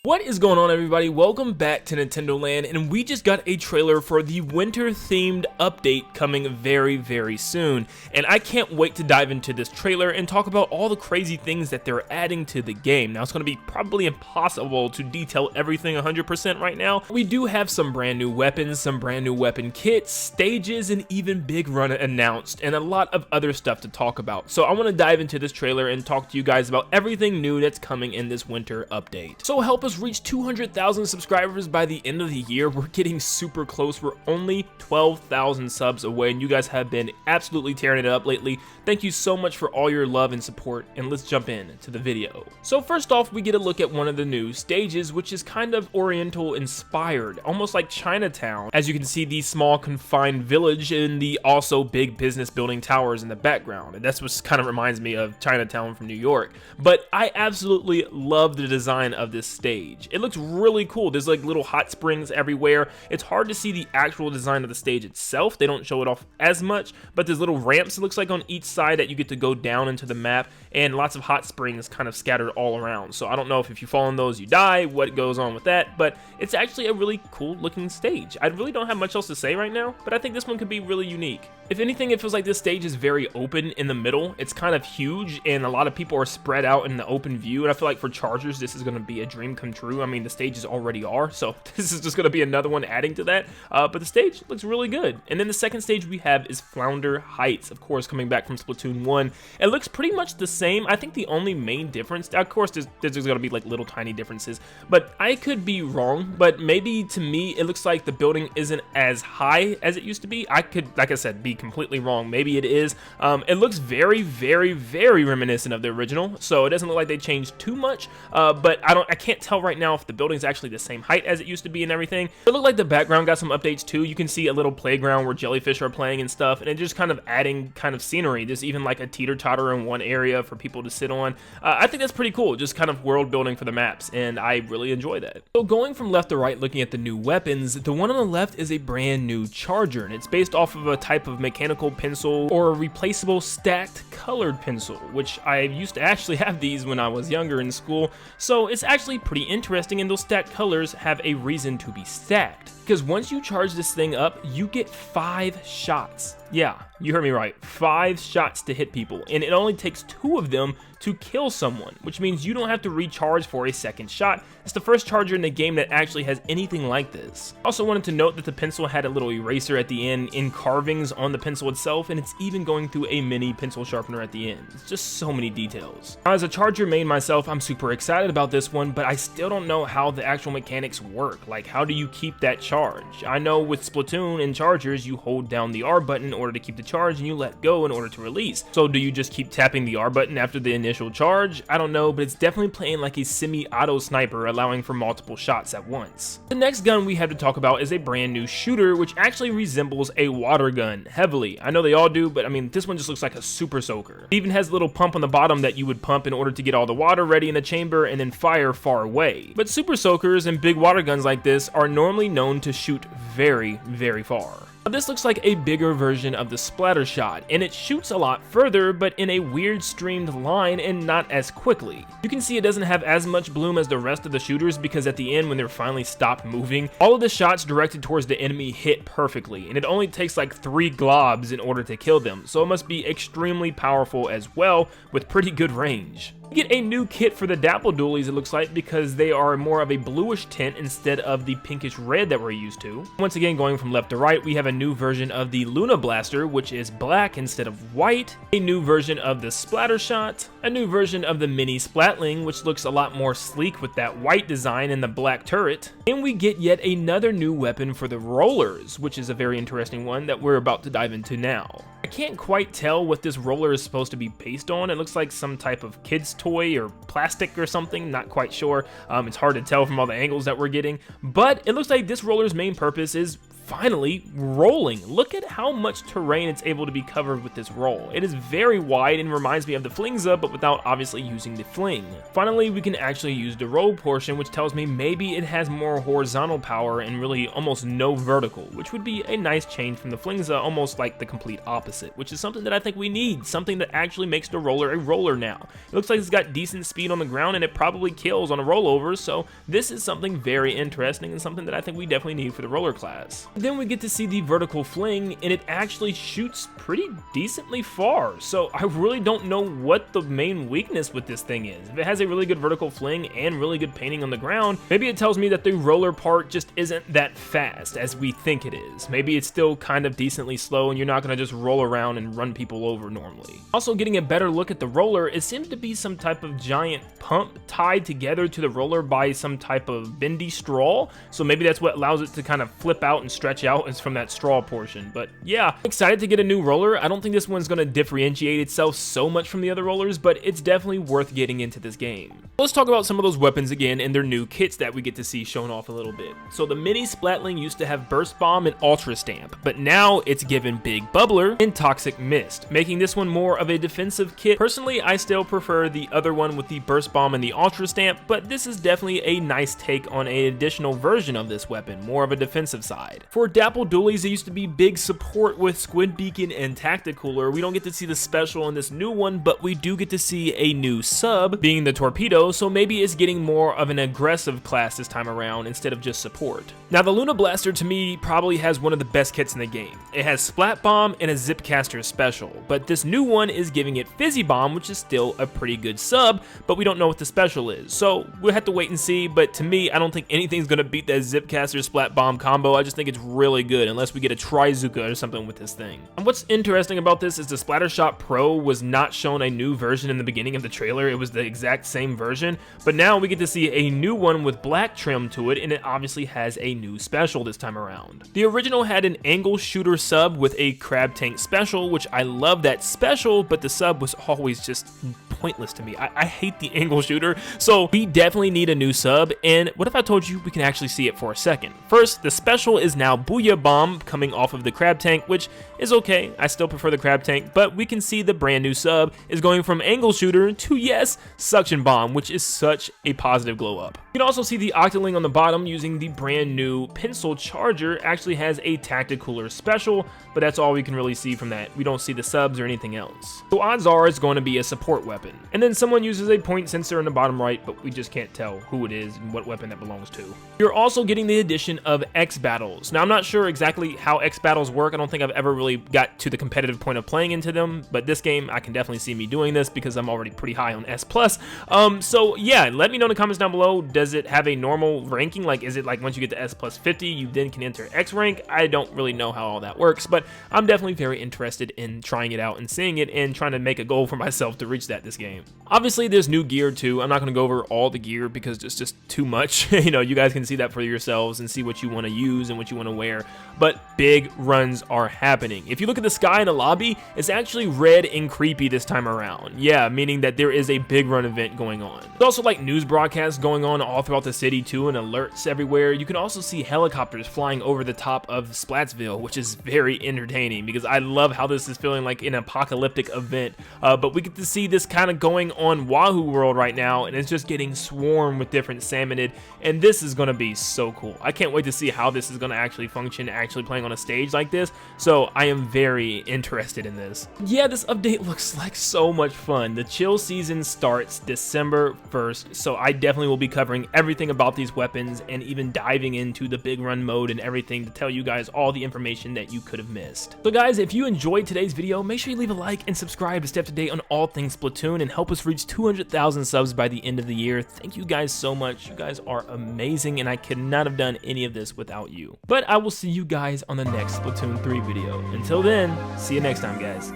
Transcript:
What is going on, everybody? Welcome back to Nintendo Land, and we just got a trailer for the winter themed update coming very soon, and I can't wait to dive into this trailer and talk about all the crazy things that they're adding to the game. Now, it's going to be probably impossible to detail everything 100% right now. We do have some brand new weapons, some brand new weapon kits, stages, and even Big Run announced, and a lot of other stuff to talk about. So I want to dive into this trailer and talk to you guys about everything new that's coming in this winter update. So help us reach 200,000 subscribers by the end of the year. We're getting super close. We're only 12,000 subs away, and you guys have been absolutely tearing it up lately. Thank you so much for all your love and support, and let's jump into the video. So first off, we get a look at one of the new stages, which is kind of Oriental inspired, almost like Chinatown. As you can see, the small confined village and the also big business building towers in the background, and that's what kind of reminds me of Chinatown from New York. But I absolutely love the design of this stage. It looks really cool. There's like little hot springs everywhere. It's hard to see the actual design of the stage itself. They don't show it off as much, but there's little ramps, it looks like, on each side that you get to go down into the map, and lots of hot springs kind of scattered all around. So I don't know if you fall in those, you die, what goes on with that, but it's actually a really cool looking stage. I really don't have much else to say right now, but I think this one could be really unique. If anything, it feels like this stage is very open in the middle. It's kind of huge, and a lot of people are spread out in the open view, and I feel like for chargers, this is going to be a dream come true. I mean, the stages already are, so this is just going to be another one adding to that, but the stage looks really good. And then the second stage we have is Flounder Heights, of course, coming back from Splatoon 1. It looks pretty much the same. I think the only main difference, of course, there's going to be like little tiny differences, but I could be wrong, but maybe to me, it looks like the building isn't as high as it used to be. I could, like I said, be completely wrong. Maybe it is. It looks very reminiscent of the original, so it doesn't look like they changed too much, but I can't tell right now if the building's actually the same height as it used to be and everything. It looked like the background got some updates too. You can see a little playground where jellyfish are playing and stuff, and it just kind of adding kind of scenery. There's even like a teeter-totter in one area for people to sit on. I think that's pretty cool, just kind of world building for the maps, and I really enjoy that. So going from left to right, looking at the new weapons, the one on the left is a brand new charger, and it's based off of a type of mechanical pencil or a replaceable stacked colored pencil, which I used to actually have these when I was younger in school, so it's actually pretty interesting, and those stacked colors have a reason to be stacked, because once you charge this thing up, you get 5 shots. Yeah, you heard me right, 5 shots to hit people, and it only takes 2 of them to kill someone, which means you don't have to recharge for a second shot. It's the first charger in the game that actually has anything like this. I also wanted to note that the pencil had a little eraser at the end in carvings on the pencil itself, and it's even going through a mini pencil sharpener at the end. It's just so many details. Now, as a charger main myself, I'm super excited about this one, but I still don't know how the actual mechanics work. Like, how do you keep that charge? I know with Splatoon and chargers, you hold down the R button in order to keep the charge, and you let go in order to release. So do you just keep tapping the R button after the initial charge? I don't know, but it's definitely playing like a semi-auto sniper, allowing for multiple shots at once. The next gun we have to talk about is a brand new shooter, which actually resembles a water gun heavily. I know they all do, but I mean, this one just looks like a super soaker. It even has a little pump on the bottom that you would pump in order to get all the water ready in the chamber and then fire far away. But super soakers and big water guns like this are normally known to shoot very far. This looks like a bigger version of the splatter shot, and it shoots a lot further, but in a weird streamed line and not as quickly. You can see it doesn't have as much bloom as the rest of the shooters, because at the end, when they're finally stopped moving, all of the shots directed towards the enemy hit perfectly, and it only takes like 3 globs in order to kill them, so it must be extremely powerful as well, with pretty good range. You get a new kit for the Dapple Dualies, it looks like, because they are more of a bluish tint instead of the pinkish red that we're used to. Once again, going from left to right, we have a new version of the Luna Blaster, which is black instead of white, a new version of the Splatter Shot, a new version of the Mini Splatling, which looks a lot more sleek with that white design and the black turret, and we get yet another new weapon for the Rollers, which is a very interesting one that we're about to dive into now. I can't quite tell what this roller is supposed to be based on. It looks like some type of kid's toy or plastic or something, not quite sure. It's hard to tell from all the angles that we're getting, but it looks like this roller's main purpose is finally rolling. Look at how much terrain it's able to be covered with this roll. It is very wide and reminds me of the Flingza, but without obviously using the fling. Finally, we can actually use the roll portion, which tells me maybe it has more horizontal power and really almost no vertical, which would be a nice change from the Flingza, almost like the complete opposite, which is something that I think we need, something that actually makes the roller a roller now. It looks like it's got decent speed on the ground and it probably kills on a rollover, so this is something very interesting and something that I think we definitely need for the roller class. Then we get to see the vertical fling, and it actually shoots pretty decently far, so I really don't know what the main weakness with this thing is. If it has a really good vertical fling and really good painting on the ground, maybe it tells me that the roller part just isn't that fast as we think it is. Maybe it's still kind of decently slow and you're not going to just roll around and run people over normally. Also, getting a better look at the roller, it seems to be some type of giant pump tied together to the roller by some type of bendy straw, so maybe that's what allows it to kind of flip out and stretch out is from that straw portion. But yeah, I'm excited to get a new roller. I don't think this one's going to differentiate itself so much from the other rollers, but it's definitely worth getting into this game. Let's talk about some of those weapons again and their new kits that we get to see shown off a little bit. So the mini Splatling used to have Burst Bomb and Ultra Stamp, but now it's given Big Bubbler and Toxic Mist, making this one more of a defensive kit. Personally, I still prefer the other one with the Burst Bomb and the Ultra Stamp, but this is definitely a nice take on an additional version of this weapon, more of a defensive side. For Dapple Dualies, it used to be big support with Squid Beacon and Tacticooler. We don't get to see the special in this new one, but we do get to see a new sub, being the Torpedo, so maybe it's getting more of an aggressive class this time around instead of just support. Now, the Luna Blaster to me probably has one of the best kits in the game. It has Splat Bomb and a Zipcaster special, but this new one is giving it Fizzy Bomb, which is still a pretty good sub, but we don't know what the special is, so we'll have to wait and see. But to me, I don't think anything's going to beat that Zipcaster Splat Bomb combo. I just think it's really good, unless we get a Trizuka or something with this thing. And what's interesting about this is the Splattershot Pro was not shown a new version in the beginning of the trailer. It was the exact same version, but now we get to see a new one with black trim to it, and it obviously has a new special this time around. The original had an angle shooter sub with a crab tank special, which I love that special, but the sub was always just pointless to me. I hate the angle shooter, so we definitely need a new sub. And what if I told you we can actually see it for a second? First, the special is now Booyah Bomb coming off of the crab tank, which is okay. I still prefer the crab tank, but we can see the brand new sub is going from angle shooter to, yes, Suction Bomb, which is such a positive glow up. You can also see the Octoling on the bottom using the brand new Pencil Charger actually has a Tacticooler special, but that's all we can really see from that. We don't see the subs or anything else. So odds are it's going to be a support weapon. And then someone uses a point sensor in the bottom right, but we just can't tell who it is and what weapon that belongs to. You're also getting the addition of X Battles. Now, I'm not sure exactly how X Battles work. I don't think I've ever really got to the competitive point of playing into them, but this game, I can definitely see me doing this because I'm already pretty high on S+. So yeah, let me know in the comments down below, does it have a normal ranking? Like, is it like once you get to S+ 50, you then can enter X rank? I don't really know how all that works, but I'm definitely very interested in trying it out and seeing it and trying to make a goal for myself to reach that this game. Obviously, there's new gear too. I'm not going to go over all the gear because it's just too much. You know, you guys can see that for yourselves and see what you want to use and what you want to wear, but big runs are happening. If you look at the sky in the lobby, it's actually red and creepy this time around. Yeah, meaning that there is a big run event going on. There's also like news broadcasts going on all throughout the city too, and alerts everywhere. You can also see helicopters flying over the top of Splatsville, which is very entertaining because I love how this is feeling like an apocalyptic event. But we get to see this kind of going on Wahoo World right now, and it's just getting swarmed with different Salmonid, and this is going to be so cool. I can't wait to see how this is going to actually function, actually playing on a stage like this, so I am very interested in this. Yeah, this update looks like so much fun. The chill season starts December 1st, so I definitely will be covering everything about these weapons and even diving into the big run mode and everything to tell you guys all the information that you could have missed. So guys, if you enjoyed today's video, make sure you leave a like and subscribe to stay up to date on all things Splatoon and help us reach 200,000 subs by the end of the year. Thank you guys so much. You guys are amazing, and I could not have done any of this without you. But I will see you guys on the next Splatoon 3 video. Until then, see you next time, guys.